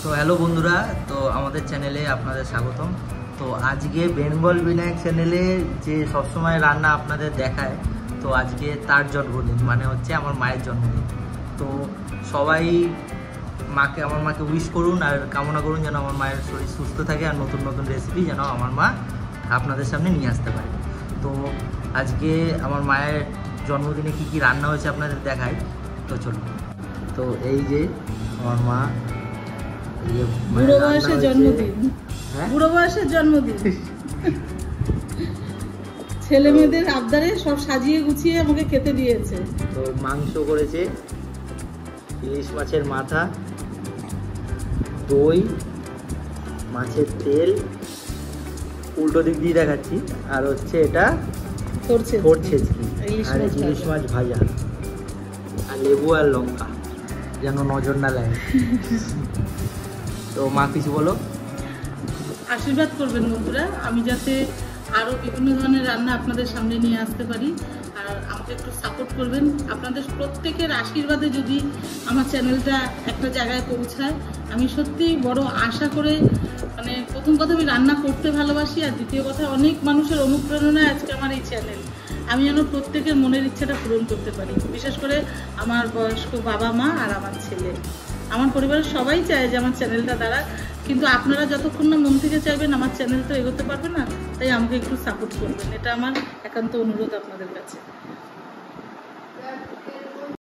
তো হ্যালো বন্ধুরা, তো আমাদের চ্যানেলে আপনাদের স্বাগতম। তো আজকে বেঙ্গল বিনায়ক চ্যানেলে যে সবসময় রান্না আপনাদের দেখায়, তো আজকে তার জন্মদিন, মানে হচ্ছে আমার মায়ের জন্মদিন। তো সবাই আমার মাকে উইশ করুন আর কামনা করুন যেন আমার মায়ের শরীর সুস্থ থাকে আর নতুন নতুন রেসিপি যেন আমার মা আপনাদের সামনে নিয়ে আসতে পারে। তো আজকে আমার মায়ের জন্মদিনে কি কি রান্না হয়েছে আপনাদের দেখায়, তো চলুন। তো এই যে আমার মা বুড়ো বয়সের জন্মদিন, বুড়ো বয়সের জন্মদিন, ছেলে মেয়েদের আবদারে সব সাজিয়ে গুছিয়ে আমাকে খেতে দিয়েছে। তো মাংস করেছে, ইলিশ মাছের মাথা, দই, মাছের তেল, উল্টো দিক দিয়ে দেখাচ্ছি, আর হচ্ছে এটা ছেচকি আর ইলিশ মাছ ভাজা, আর লেবু আর লঙ্কা যেন নজর না লাগে। তো মা কিছু বলো। আশীর্বাদ করবেন বন্ধুরা, আমি যাতে আরো বিভিন্ন ধরনের রান্না আপনাদের সামনে নিয়ে আসতে পারি, আর আমাকে একটু সাপোর্ট করবেন। আপনাদের প্রত্যেকের আশীর্বাদে যদি আমার চ্যানেলটা একটা জায়গায় পৌঁছায়, আমি সত্যি বড় আশা করে, মানে প্রথম কথা আমি রান্না করতে ভালোবাসি, আর দ্বিতীয় কথা অনেক মানুষের অনুপ্রেরণায় আজকে আমার এই চ্যানেল। আমি যেন প্রত্যেকের মনের ইচ্ছাটা পূরণ করতে পারি, বিশেষ করে আমার বয়স্ক বাবা মা আর আমার ছেলে। আমার পরিবারের সবাই চায় যে আমার চ্যানেলটা দাঁড়াক, কিন্তু আপনারা যতক্ষণ না মন থেকে চাইবেন আমার চ্যানেল তো এগোতে পারবে না। তাই আমাকে একটু সাপোর্ট করবেন, এটা আমার একান্ত অনুরোধ আপনাদের কাছে।